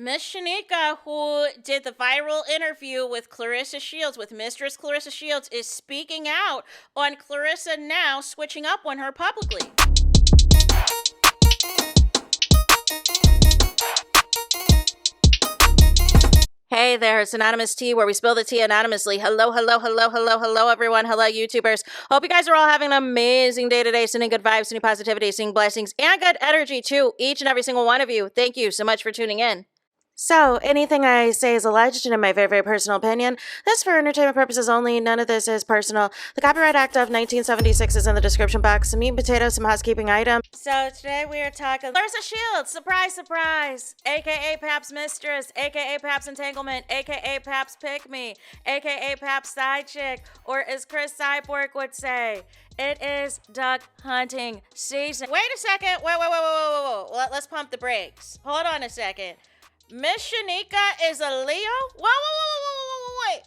Miss Shanika, who did the viral interview with Claressa Shields, with Mistress Claressa Shields, is speaking out on Claressa now switching up on her publicly. Hey there, it's Anonymous Tea, where we spill the tea anonymously. Hello, hello, hello, hello, hello, everyone. Hello, YouTubers. Hope you guys are all having an amazing day today, sending good vibes, sending positivity, sending blessings, and good energy to each and every single one of you. Thank you so much for tuning in. So, anything I say is alleged and in my very, very personal opinion. This for entertainment purposes only. None of this is personal. The Copyright Act of 1976 is in the description box. Some meat and potatoes, some housekeeping items. So, today we are talking Claressa Shields. Surprise, surprise. AKA Pap's Mistress. AKA Pap's Entanglement. AKA Pap's Pick Me. AKA Pap's Side Chick. Or as Chris Cyborg would say, it is duck hunting season. Wait a second. Whoa. Let's pump the brakes. Hold on a second. Miss Shanika is a Leo? Wait.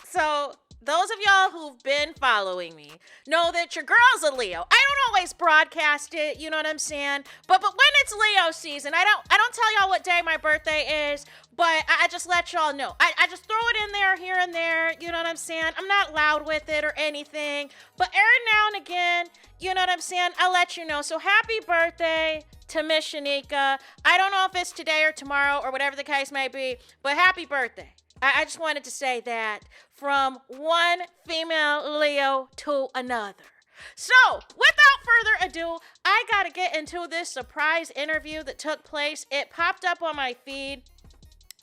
So, those of y'all who've been following me know that your girl's a Leo. I don't always broadcast it, you know what I'm saying? But when it's Leo season, I don't tell y'all what day my birthday is, but I just let y'all know. I just throw it in there here and there, you know what I'm saying? I'm not loud with it or anything, but every now and again, you know what I'm saying? I'll let you know. So happy birthday to Miss Shanika. I don't know if it's today or tomorrow or whatever the case may be, but happy birthday. I just wanted to say that from one female Leo to another. So, without further ado, I gotta get into this surprise interview that took place. It popped up on my feed.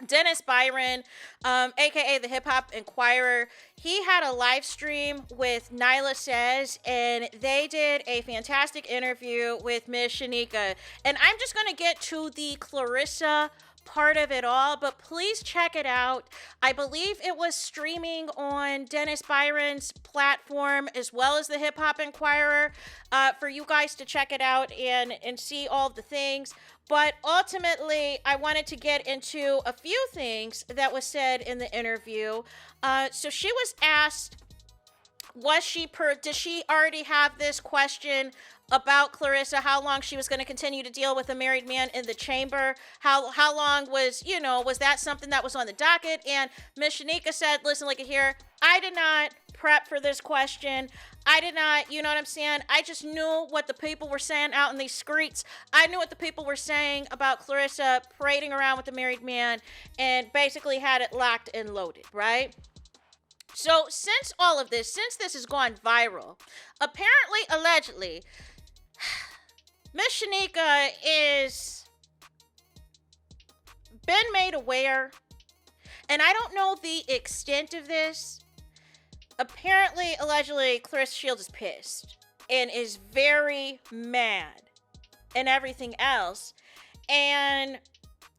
Dennis Byron, aka the Hip Hop Inquirer, he had a live stream with Nyla Says, and they did a fantastic interview with Miss Shanika. And I'm just gonna get to the Claressa part of it all, but please check it out. I believe it was streaming on Dennis Byron's platform as well as the Hip Hop Inquirer for you guys to check it out and see all the things. But ultimately, I wanted to get into a few things that was said in the interview. So she was asked, did she already have this question about Claressa, how long she was going to continue to deal with a married man in the chamber? How long was that something that was on the docket? And Miss Shanika said, listen, look at here, I did not prep for this question. I did not, you know what I'm saying? I just knew what the people were saying out in these streets. I knew what the people were saying about Claressa parading around with a married man, and basically had it locked and loaded, right? So since this has gone viral, apparently, allegedly, Miss Shanika is been made aware, and I don't know the extent of this. Apparently, allegedly, Claressa Shields is pissed and is very mad and everything else. And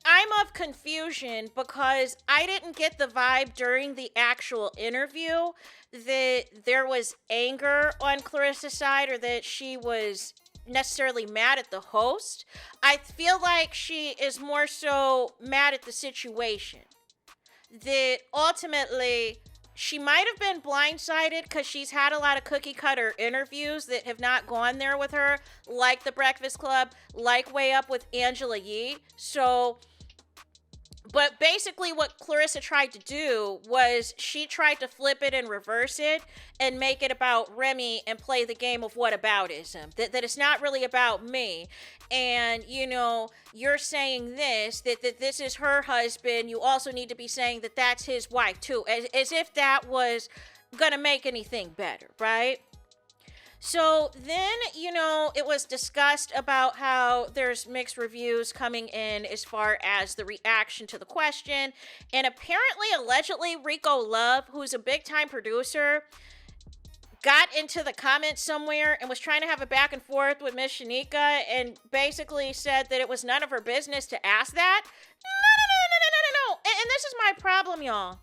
I'm of confusion because I didn't get the vibe during the actual interview that there was anger on Claressa's side or that she was necessarily mad at the host. I feel like she is more so mad at the situation. That ultimately she might have been blindsided because she's had a lot of cookie cutter interviews that have not gone there with her, like The Breakfast Club, like Way Up with Angela Yee. But basically what Claressa tried to do was she tried to flip it and reverse it and make it about Remy and play the game of whataboutism. That it's not really about me. And, you're saying that this is her husband. You also need to be saying that that's his wife too. As if that was gonna make anything better, right? So then, it was discussed about how there's mixed reviews coming in as far as the reaction to the question. And apparently, allegedly, Rico Love, who's a big-time producer, got into the comments somewhere and was trying to have a back and forth with Miss Shanika and basically said that it was none of her business to ask that. No. And this is my problem, y'all.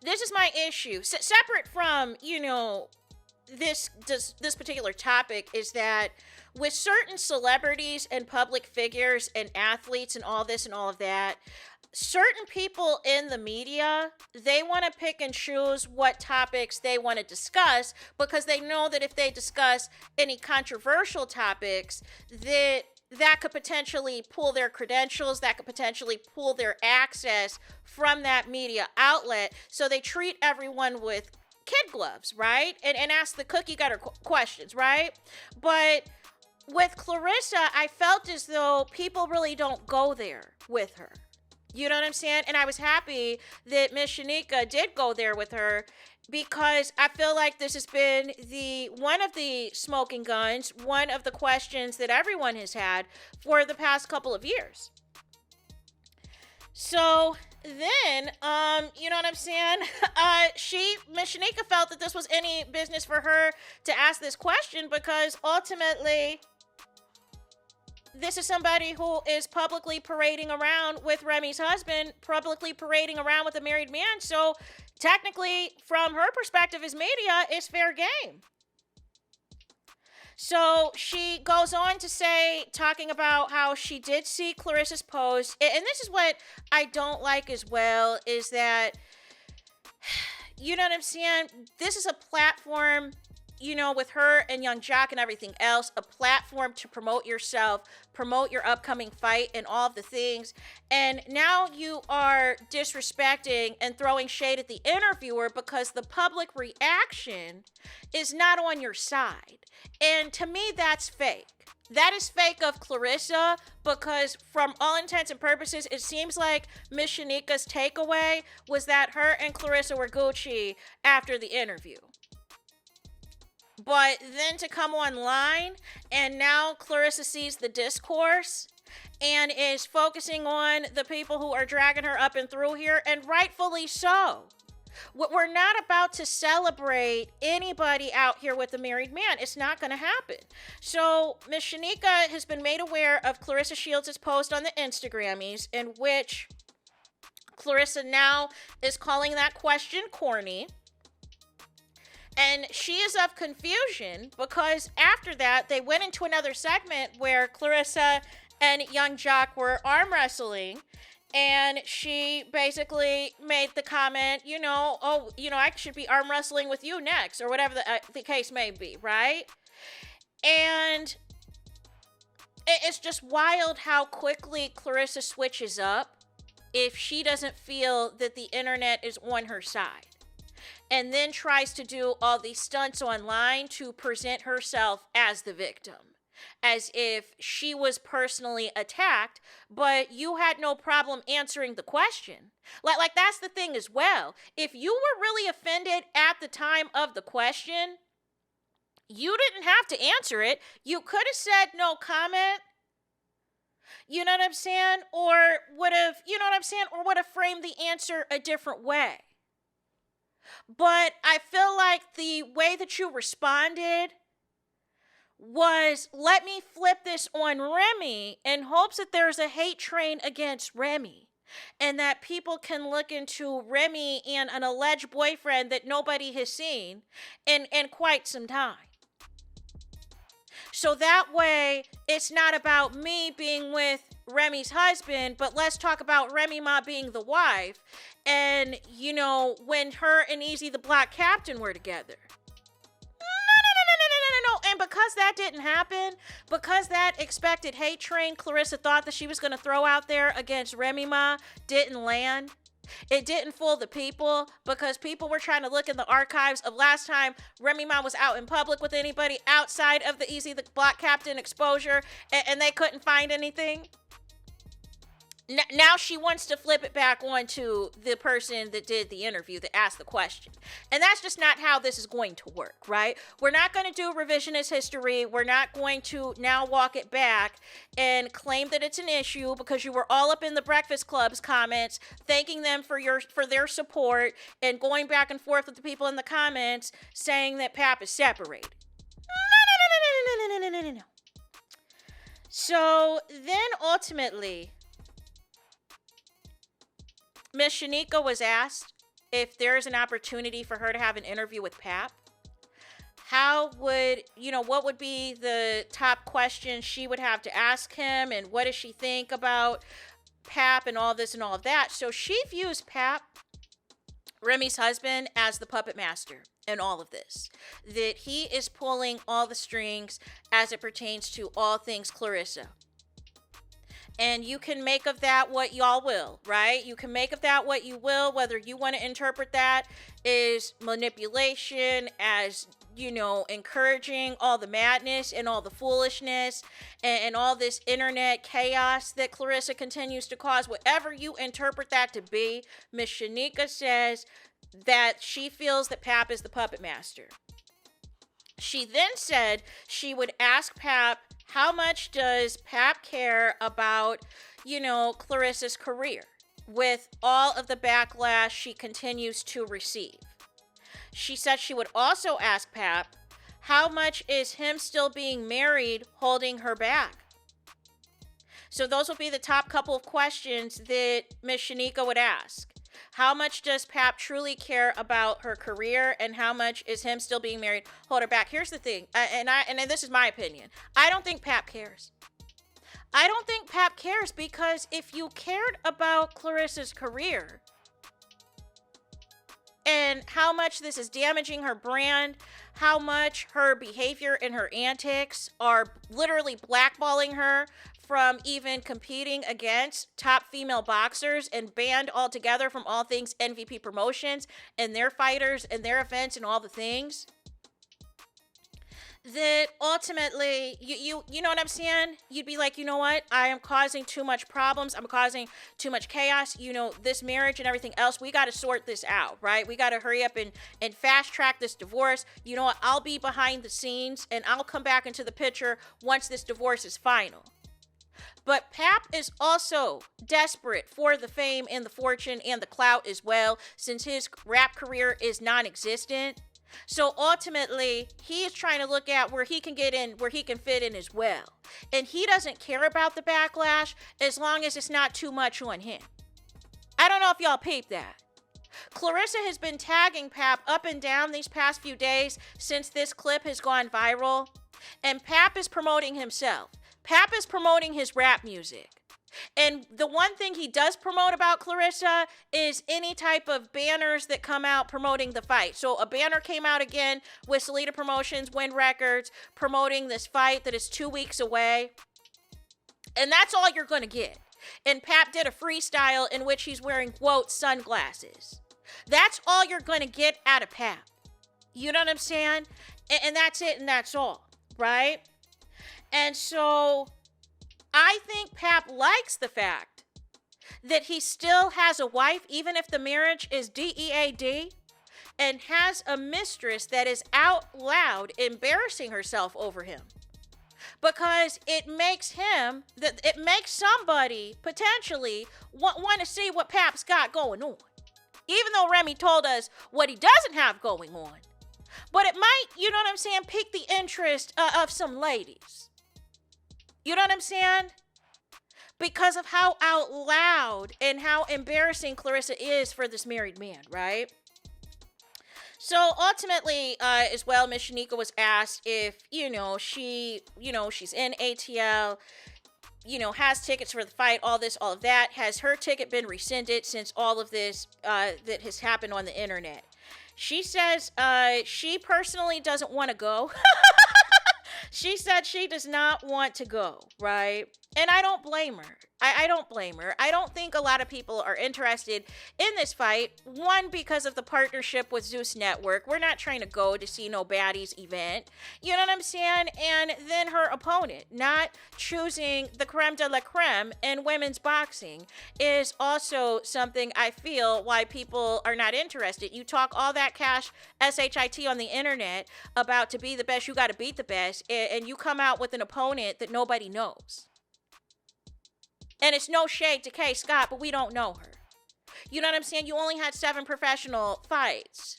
This is my issue. Separate from, this particular topic is that with certain celebrities and public figures and athletes and all this and all of that, certain people in the media, they want to pick and choose what topics they want to discuss because they know that if they discuss any controversial topics, that that could potentially pull their credentials, that could potentially pull their access from that media outlet. So they treat everyone with kid gloves, right? And ask the cookie cutter questions, right? But with Claressa, I felt as though people really don't go there with her. You know what I'm saying? And I was happy that Miss SHYNEKA did go there with her, because I feel like this has been one of the smoking guns, one of the questions that everyone has had for the past couple of years. So then, you know what I'm saying? Miss SHYNEKA felt that this was any business for her to ask this question, because ultimately, this is somebody who is publicly parading around with Remy's husband, publicly parading around with a married man. So technically, from her perspective as media, it's fair game. So she goes on to say, talking about how she did see Claressa's post. And this is what I don't like as well, is that, you know what I'm saying? This is a platform, you know, with her and Young Jock and everything else, a platform to promote yourself, promote your upcoming fight and all of the things. And now you are disrespecting and throwing shade at the interviewer because the public reaction is not on your side. And to me, that's fake. That is fake of Claressa, because from all intents and purposes, it seems like Miss SHYNEKA's takeaway was that her and Claressa were Gucci after the interview. But then to come online, and now Claressa sees the discourse and is focusing on the people who are dragging her up and through here, and rightfully so. We're not about to celebrate anybody out here with a married man. It's not going to happen. So Miss SHYNEKA has been made aware of Claressa Shields' post on the Instagrammies, in which Claressa now is calling that question corny. And she is of confusion, because after that, they went into another segment where Claressa and Young Jock were arm wrestling. And she basically made the comment, I should be arm wrestling with you next, or whatever the case may be, right? And it's just wild how quickly Claressa switches up if she doesn't feel that the internet is on her side, and then tries to do all these stunts online to present herself as the victim, as if she was personally attacked, but you had no problem answering the question. Like that's the thing as well. If you were really offended at the time of the question, you didn't have to answer it. You could have said no comment. You know what I'm saying? Or would have framed the answer a different way. But I feel like the way that you responded was, let me flip this on Remy in hopes that there's a hate train against Remy, and that people can look into Remy and an alleged boyfriend that nobody has seen in quite some time. So that way, it's not about me being with Remy's husband, but let's talk about Remy Ma being the wife, and, when her and Easy the Black Captain were together. No. And because that didn't happen, because that expected hate train Claressa thought that she was going to throw out there against Remy Ma didn't land. It didn't fool the people, because people were trying to look in the archives of last time Remy Ma was out in public with anybody outside of the Easy the Black Captain exposure, and they couldn't find anything. Now she wants to flip it back onto the person that did the interview, that asked the question. And that's just not how this is going to work, right? We're not going to do revisionist history. We're not going to now walk it back and claim that it's an issue because you were all up in the Breakfast Club's comments, thanking them for their support, and going back and forth with the people in the comments saying that Pap is separated. No. So then ultimately, Miss SHYNEKA was asked if there's an opportunity for her to have an interview with Pap. What would be the top question she would have to ask him, and what does she think about Pap and all this and all of that? So she views Pap, Remy's husband, as the puppet master in all of this. That he is pulling all the strings as it pertains to all things Claressa. And you can make of that what y'all will, right? You can make of that what you will, whether you want to interpret that as manipulation, as, encouraging all the madness and all the foolishness and all this internet chaos that Claressa continues to cause. Whatever you interpret that to be, Miss SHYNEKA says that she feels that Pap is the puppet master. She then said she would ask Pap, how much does Pap care about, Claressa's career with all of the backlash she continues to receive? She said she would also ask Pap, how much is him still being married holding her back? So those will be the top couple of questions that Miss SHYNEKA would ask. How much does Pap truly care about her career, and how much is him still being married hold her back? Here's the thing, and this is my opinion. I don't think Pap cares. I don't think Pap cares, because if you cared about Claressa's career and how much this is damaging her brand, how much her behavior and her antics are literally blackballing her from even competing against top female boxers and banned altogether from all things MVP promotions and their fighters and their events and all the things, that ultimately, you know what I'm saying? You'd be like, you know what? I am causing too much problems. I'm causing too much chaos. This marriage and everything else, we got to sort this out, right? We got to hurry up and fast track this divorce. You know what? I'll be behind the scenes and I'll come back into the picture once this divorce is final. But Pap is also desperate for the fame and the fortune and the clout as well, since his rap career is non-existent. So ultimately, he is trying to look at where he can get in, where he can fit in as well. And he doesn't care about the backlash as long as it's not too much on him. I don't know if y'all peeped that. Claressa has been tagging Pap up and down these past few days since this clip has gone viral. And Pap is promoting himself. Pap is promoting his rap music. And the one thing he does promote about Claressa is any type of banners that come out promoting the fight. So a banner came out again with Salida Promotions, Win Records, promoting this fight that is 2 weeks away. And that's all you're going to get. And Pap did a freestyle in which he's wearing, quote, sunglasses. That's all you're going to get out of Pap. You know what I'm saying? And that's it, and that's all, right? And so I think Pap likes the fact that he still has a wife, even if the marriage is DEAD, and has a mistress that is out loud embarrassing herself over him. Because it makes somebody potentially want to see what Pap's got going on. Even though Remy told us what he doesn't have going on. But it might, you know what I'm saying, pique the interest of some ladies. You know what I'm saying? Because of how out loud and how embarrassing Claressa is for this married man, right? So ultimately, as well, Miss SHYNEKA was asked if, she's in ATL, has tickets for the fight, all of that. Has her ticket been rescinded since all of this that has happened on the internet? She says she personally doesn't want to go. She said she does not want to go, right? And I don't blame her. I don't blame her. I don't think a lot of people are interested in this fight. One, because of the partnership with Zeus Network. We're not trying to go to see no baddies event. You know what I'm saying? And then her opponent not choosing the creme de la creme in women's boxing is also something I feel why people are not interested. You talk all that cash, SHIT on the internet about to be the best, you got to beat the best, and you come out with an opponent that nobody knows. And it's no shade to Kay Scott, but we don't know her. You know what I'm saying? You only had 7 professional fights.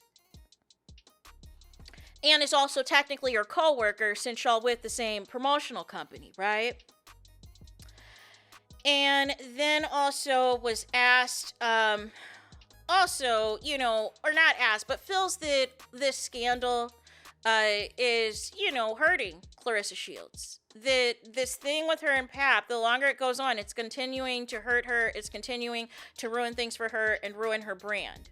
And is also technically your co-worker since y'all with the same promotional company, right? And then also was asked, or not asked, but feels that this scandal is, hurting Claressa Shields. This thing with her and Pap, the longer it goes on, it's continuing to hurt her. It's continuing to ruin things for her and ruin her brand.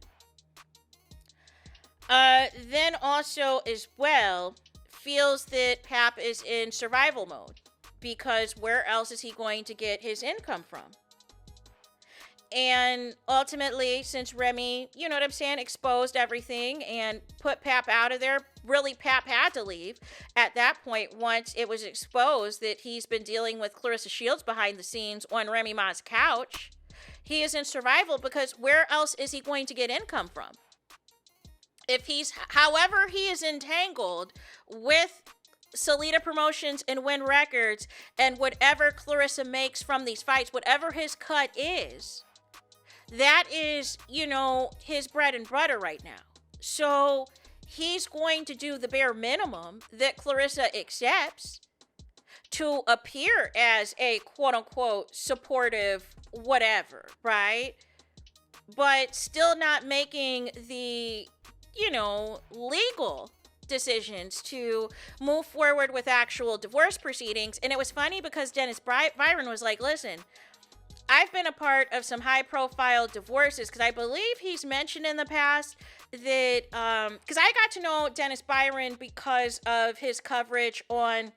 Then also as well, feels that Pap is in survival mode because where else is he going to get his income from? And ultimately, since Remy, you know what I'm saying, exposed everything and put Pap out of there, really Pap had to leave at that point once it was exposed that he's been dealing with Claressa Shields behind the scenes on Remy Ma's couch. He is in survival because where else is he going to get income from? If however he is entangled with Salida Promotions and Win Records and whatever Claressa makes from these fights, whatever his cut is, that is, you know, his bread and butter right now. So he's going to do the bare minimum that Claressa accepts to appear as a quote-unquote supportive whatever, right? But still not making the, you know, legal decisions to move forward with actual divorce proceedings. And it was funny because Dennis Byron was like, listen, I've been a part of some high-profile divorces, because I believe he's mentioned in the past that, because I got to know Dennis Byron because of his coverage on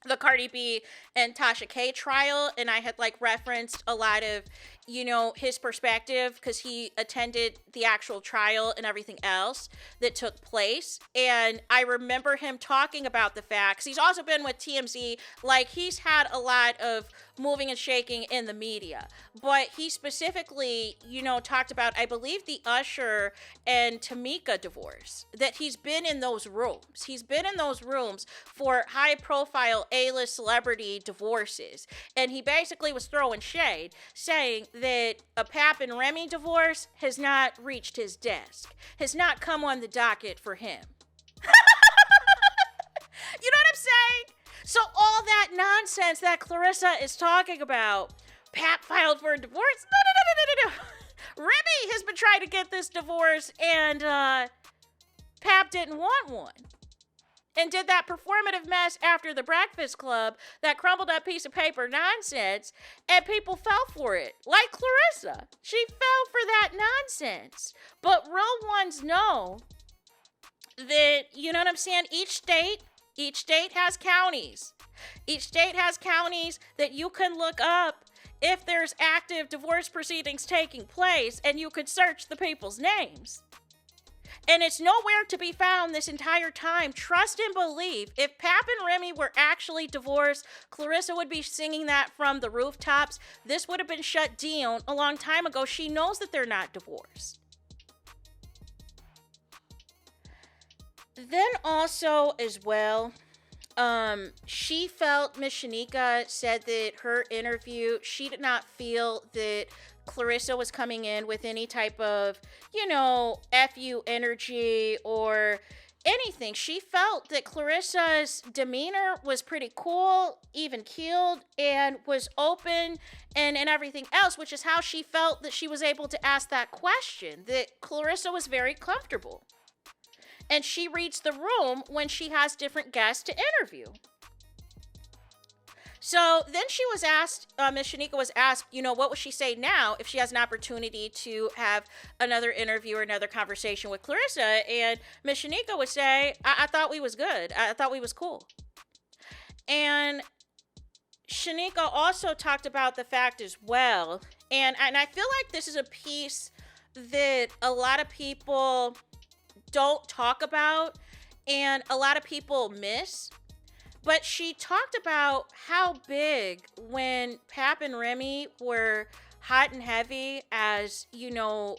the Cardi B and Tasha K trial, and I had like referenced a lot of, you know, his perspective because he attended the actual trial and everything else that took place. And I remember him talking about the facts. He's also been with TMZ. Like, he's had a lot of moving and shaking in the media, but he specifically, you know, talked about, I believe, the Usher and Tamika divorce, that he's been in those rooms. He's been in those rooms for high profile A-list celebrity divorces. And he basically was throwing shade, saying that a Pap and Remy divorce has not reached his desk, has not come on the docket for him. You know what I'm saying? So all that nonsense that Claressa is talking about, Pap filed for a divorce? No. Remy has been trying to get this divorce, and Pap didn't want one. And did that performative mess after the Breakfast Club, that crumbled up piece of paper nonsense, and people fell for it. Like Claressa. She fell for that nonsense. But real ones know that, you know what I'm saying, each state has counties. Each state has counties that you can look up if there's active divorce proceedings taking place, and you could search the people's names. And it's nowhere to be found this entire time. Trust and believe. If Pap and Remy were actually divorced, Claressa would be singing that from the rooftops. This would have been shut down a long time ago. She knows that they're not divorced. Then also as well, she felt, Miss SHYNEKA said that her interview, she did not feel that Claressa was coming in with any type of, you know, FU energy or anything. She felt that Claressa's demeanor was pretty cool, even keeled, and was open and everything else, which is how she felt that she was able to ask that question, that Claressa was very comfortable. And she reads the room when she has different guests to interview. So then she was asked, Miss SHYNEKA was asked, you know, what would she say now if she has an opportunity to have another interview or another conversation with Claressa? And Miss SHYNEKA would say, I thought we was good. I thought we was cool. And SHYNEKA also talked about the fact as well, and I feel like this is a piece that a lot of people don't talk about and a lot of people miss. But she talked about how big, when Pap and Remy were hot and heavy as, you know,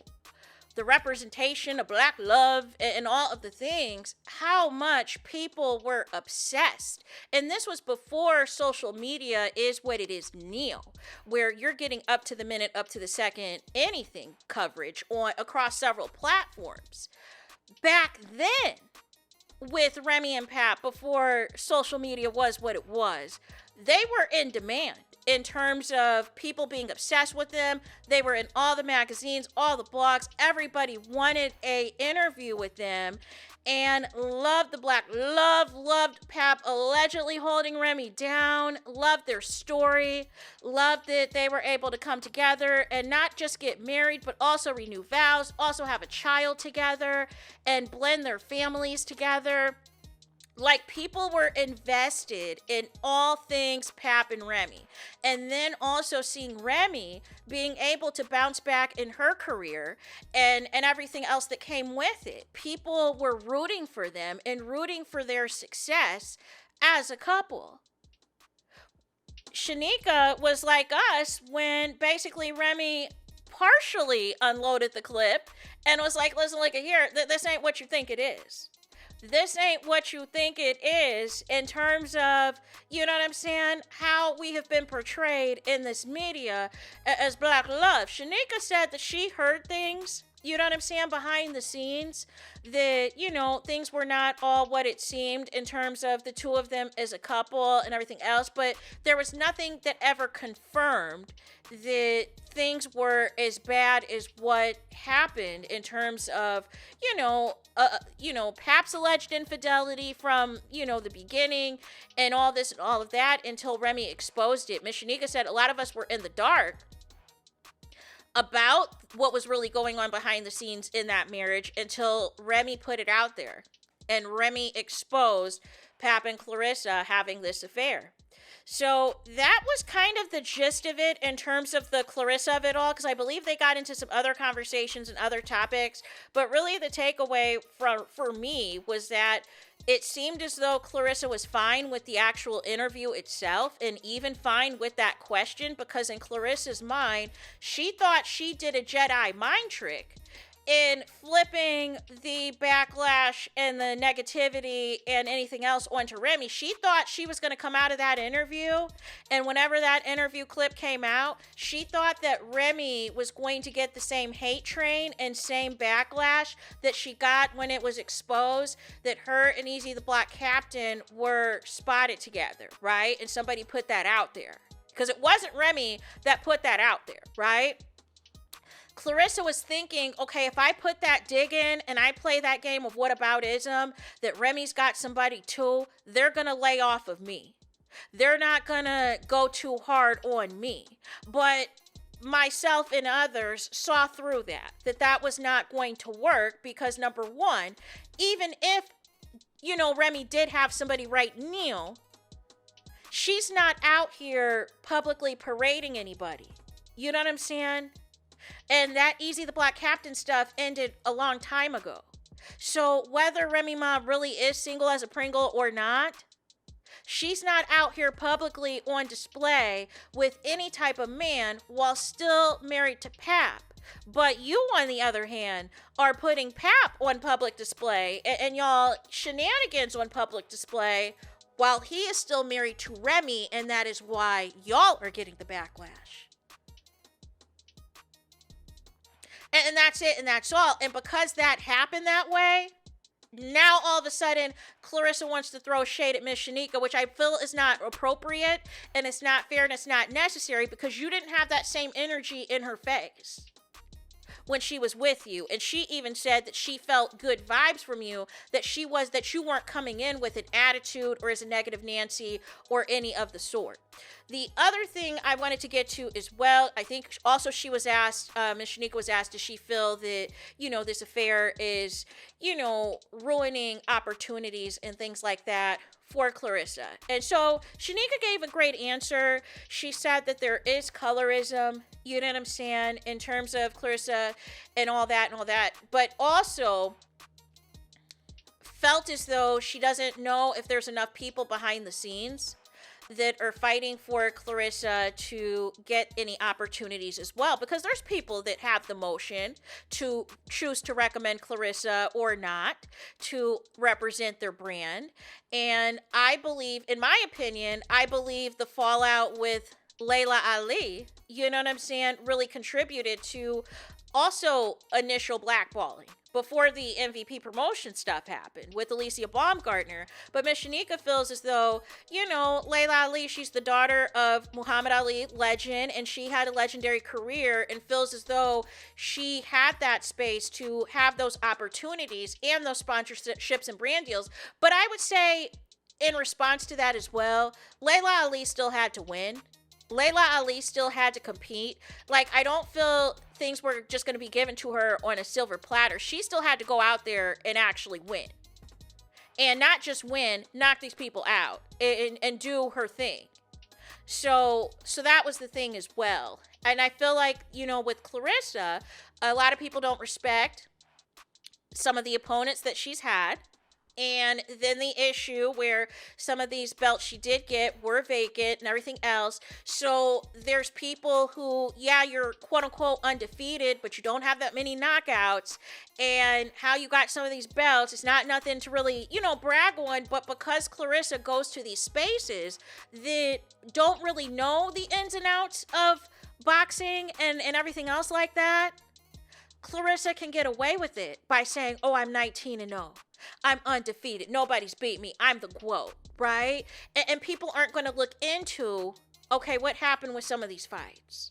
the representation of Black love and all of the things, how much people were obsessed. And this was before social media is what it is now, where you're getting up to the minute, up to the second, anything coverage on across several platforms. Back then, with Remy and Pap, before social media was what it was, they were in demand in terms of people being obsessed with them. They were in all the magazines, all the blogs. Everybody wanted a interview with them and loved the Black. Loved Pap allegedly holding Remy down, loved their story, loved that they were able to come together and not just get married, but also renew vows, also have a child together and blend their families together. Like, people were invested in all things Pap and Remy. And then also seeing Remy being able to bounce back in her career and everything else that came with it. People were rooting for them and rooting for their success as a couple. SHYNEKA was like us when basically Remy partially unloaded the clip and was like, listen, look at here, this ain't what you think it is. This ain't what you think it is in terms of, you know what I'm saying, how we have been portrayed in this media as Black love. SHYNEKA said that she heard things, you know what I'm saying, behind the scenes, that, you know, things were not all what it seemed in terms of the two of them as a couple and everything else, but there was nothing that ever confirmed that things were as bad as what happened in terms of, Pap's alleged infidelity from, the beginning and all this and all of that until Remy exposed it. Miss SHYNEKA said a lot of us were in the dark about what was really going on behind the scenes in that marriage until Remy put it out there. And Remy exposed Pap and Claressa having this affair. So that was kind of the gist of it in terms of the Claressa of it all, because I believe they got into some other conversations and other topics. But really the takeaway for me was that it seemed as though Claressa was fine with the actual interview itself and even fine with that question, because in Claressa's mind, she thought she did a Jedi mind trick in flipping the backlash and the negativity and anything else onto Remy. She thought she was going to come out of that interview, and whenever that interview clip came out, she thought that Remy was going to get the same hate train and same backlash that she got when it was exposed that her and Easy the Black Captain were spotted together, right? And somebody put that out there. Because it wasn't Remy that put that out there, right? Claressa was thinking, okay, if I put that dig in and I play that game of whataboutism, that Remy's got somebody too, they're going to lay off of me. They're not going to go too hard on me. But myself and others saw through that was not going to work because, number one, even if, Remy did have somebody right now, she's not out here publicly parading anybody. You know what I'm saying? And that Easy the Black Captain stuff ended a long time ago. So whether Remy Ma really is single as a Pringle or not, she's not out here publicly on display with any type of man while still married to Pap. But you, on the other hand, are putting Pap on public display and y'all shenanigans on public display while he is still married to Remy, and that is why y'all are getting the backlash. And that's it, and that's all. And because that happened that way, now all of a sudden, Claressa wants to throw shade at Miss SHYNEKA, which I feel is not appropriate, and it's not fair, and it's not necessary, because you didn't have that same energy in her face when she was with you. And she even said that she felt good vibes from you, that you weren't coming in with an attitude or as a negative Nancy or any of the sort. The other thing I wanted to get to as well, I think also she was asked, Ms. SHYNEKA was asked, does she feel that, this affair is, ruining opportunities and things like that for Claressa? And so SHYNEKA gave a great answer. She said that there is colorism, you know what I'm saying, in terms of Claressa and all that, but also felt as though she doesn't know if there's enough people behind the scenes that are fighting for Claressa to get any opportunities as well, because there's people that have the motion to choose to recommend Claressa or not to represent their brand. And I believe, in my opinion, the fallout with Layla Ali, you know what I'm saying, really contributed to also initial blackballing before the MVP promotion stuff happened with Alicia Baumgartner. But Miss SHYNEKA feels as though, Layla Ali, she's the daughter of Muhammad Ali, legend, and she had a legendary career, and feels as though she had that space to have those opportunities and those sponsorships and brand deals. But I would say, in response to that as well, Layla Ali still had to win. Layla Ali still had to compete. Like, I don't feel things were just going to be given to her on a silver platter. She still had to go out there and actually win. and not just win, knock these people out and do her thing. So that was the thing as well. And I feel like, with Claressa, a lot of people don't respect some of the opponents that she's had. And then the issue where some of these belts she did get were vacant and everything else. So there's people who, yeah, you're quote unquote undefeated, but you don't have that many knockouts. And how you got some of these belts, it's not nothing to really, brag on. But because Claressa goes to these spaces that don't really know the ins and outs of boxing and everything else like that, Claressa can get away with it by saying, oh, I'm 19-0. I'm undefeated. Nobody's beat me. I'm the GOAT, right? And people aren't going to look into, okay, what happened with some of these fights?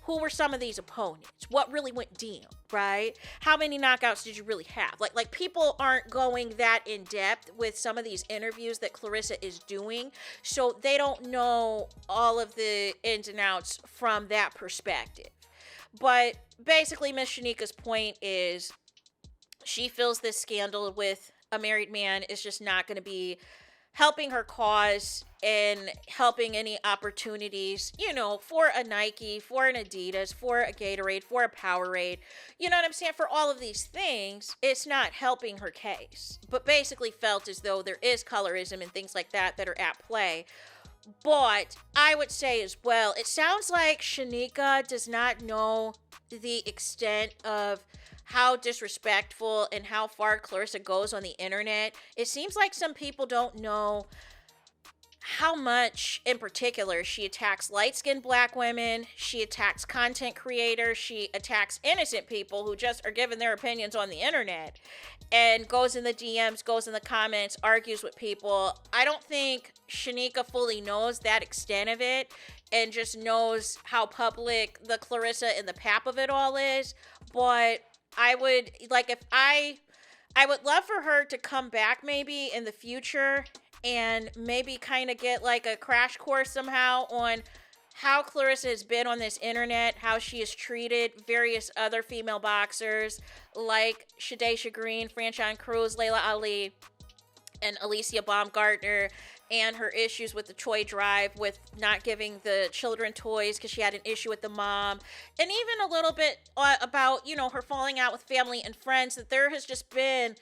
Who were some of these opponents? What really went down, right? How many knockouts did you really have? Like people aren't going that in depth with some of these interviews that Claressa is doing, so they don't know all of the ins and outs from that perspective. But basically, Miss Shanika's point is she feels this scandal with a married man is just not going to be helping her cause and helping any opportunities, for a Nike, for an Adidas, for a Gatorade, for a Powerade. You know what I'm saying? For all of these things, it's not helping her case. But basically felt as though there is colorism and things like that are at play. But I would say as well, it sounds like Shanika does not know the extent of how disrespectful and how far Claressa goes on the internet. It seems like some people don't know how much, in particular, she attacks light-skinned black women, she attacks content creators, she attacks innocent people who just are giving their opinions on the internet, and goes in the DMs, goes in the comments, argues with people. I don't think Shanika fully knows that extent of it, and just knows how public the Claressa and the pap of it all is. But I would, I would love for her to come back maybe in the future and maybe kind of get like a crash course somehow on how Claressa has been on this internet, how she has treated various other female boxers like Shadaysha Green, Franchon Cruz, Layla Ali, and Alicia Baumgartner, and her issues with the toy drive, with not giving the children toys because she had an issue with the mom, and even a little bit about, her falling out with family and friends, that there has just been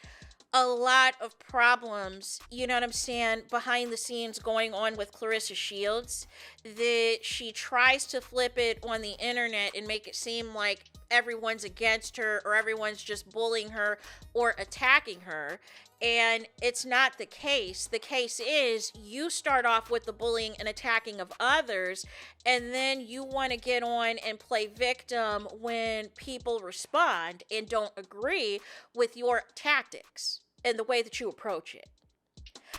a lot of problems, you know what I'm saying, behind the scenes going on with Claressa Shields, that she tries to flip it on the internet and make it seem like everyone's against her or everyone's just bullying her or attacking her. And it's not the case. The case is you start off with the bullying and attacking of others, and then you want to get on and play victim when people respond and don't agree with your tactics and the way that you approach it.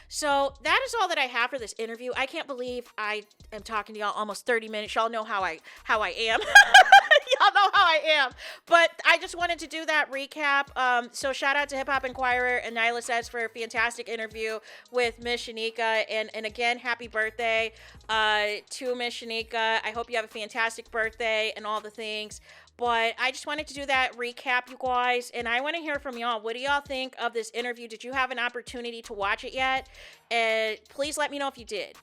So that is all that I have for this interview. I can't believe I am talking to y'all almost 30 minutes. Y'all know how I am. Y'all know how I am. But I just wanted to do that recap. So shout out to Hip Hop Inquirer and Nyla Says for a fantastic interview with Miss Shanika. And again, happy birthday to Miss Shanika. I hope you have a fantastic birthday and all the things. But I just wanted to do that recap, you guys, and I want to hear from y'all. What do y'all think of this interview? Did you have an opportunity to watch it yet? And please let me know if you did.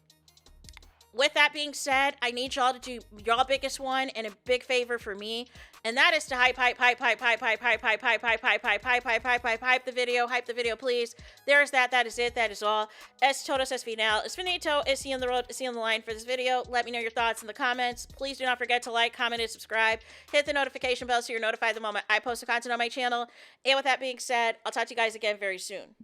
With that being said, I need y'all to do y'all biggest one and a big favor for me, and that is to hype the video, please. There's that. That is it. That is all. Es todos es final. Es finito. Es on the road. Es on the line for this video. Let me know your thoughts in the comments. Please do not forget to like, comment, and subscribe. Hit the notification bell so you're notified the moment I post the content on my channel. And with that being said, I'll talk to you guys again very soon.